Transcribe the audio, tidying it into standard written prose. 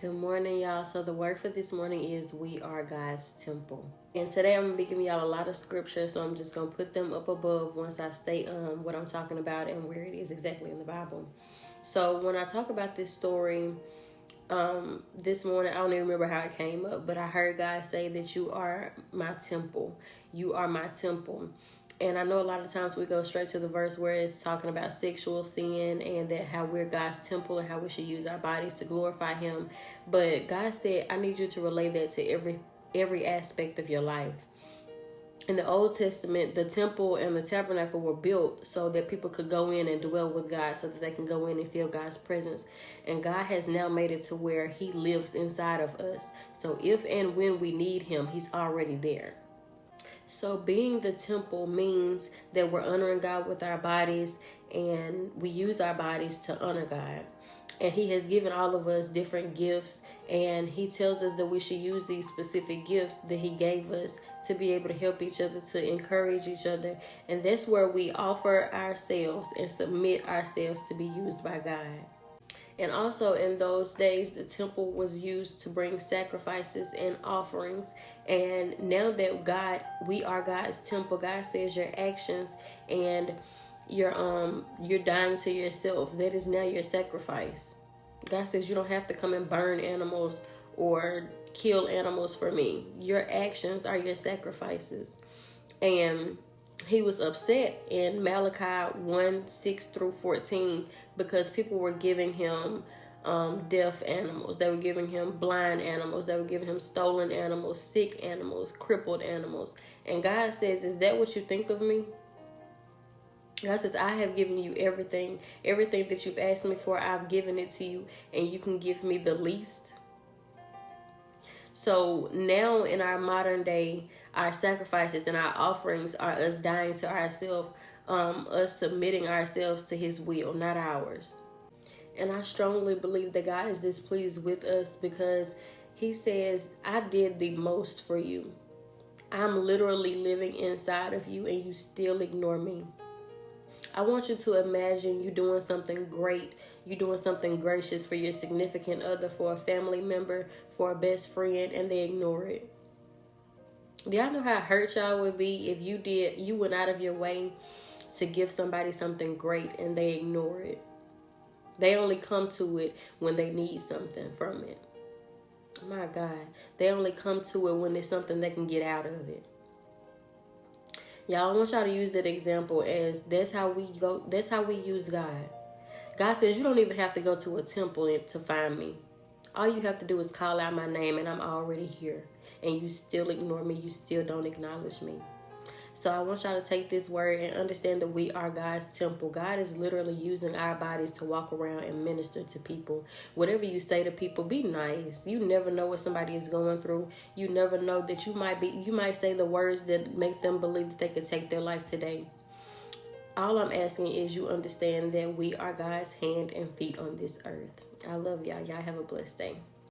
Good morning, y'all. So the word for this morning is we are God's temple. And today I'm going to be giving y'all a lot of scripture, so I'm just going to put them up above once I state what I'm talking about and where it is exactly in the Bible. So when I talk about this story, this morning, I don't even remember how it came up, but I heard God say that you are my temple. You are my temple. And I know a lot of times we go straight to the verse where it's talking about sexual sin and that how we're God's temple and how we should use our bodies to glorify Him. But God said, I need you to relay that to every aspect of your life. In the Old Testament, the temple and the tabernacle were built so that people could go in and dwell with God, so that they can go in and feel God's presence. And God has now made it to where He lives inside of us. So if and when we need Him, He's already there. So being the temple means that we're honoring God with our bodies, and we use our bodies to honor God. And He has given all of us different gifts, and He tells us that we should use these specific gifts that He gave us to be able to help each other, to encourage each other. And that's where we offer ourselves and submit ourselves to be used by God. And also in those days, the temple was used to bring sacrifices and offerings. And now that we are God's temple, God says your actions and you're dying to yourself. That is now your sacrifice. God says you don't have to come and burn animals or kill animals for me. Your actions are your sacrifices. And He was upset in Malachi 1:6-14 because people were giving Him deaf animals. They were giving Him blind animals. They were giving Him stolen animals, sick animals, crippled animals. And God says, is that what you think of me? God says, I have given you everything. Everything that you've asked me for, I've given it to you. And you can give me the least. So now in our modern day, our sacrifices and our offerings are us dying to ourselves, us submitting ourselves to His will, not ours. And I strongly believe that God is displeased with us because He says, I did the most for you. I'm literally living inside of you and you still ignore me. I want you to imagine you doing something great. You doing something gracious for your significant other, for a family member, for a best friend, and they ignore it. Do y'all know how hurt y'all would be if you went out of your way to give somebody something great and they ignore it? They only come to it when they need something from it. My God. They only come to it when there's something they can get out of it. Y'all, I want y'all to use that example as that's how we use God. God says you don't even have to go to a temple to find me. All you have to do is call out my name and I'm already here. And you still ignore me. You still don't acknowledge me. So I want y'all to take this word and understand that we are God's temple. God is literally using our bodies to walk around and minister to people. Whatever you say to people, be nice. You never know what somebody is going through. You never know that you might say the words that make them believe that they could take their life today. All I'm asking is you understand that we are God's hand and feet on this earth. I love y'all. Y'all have a blessed day.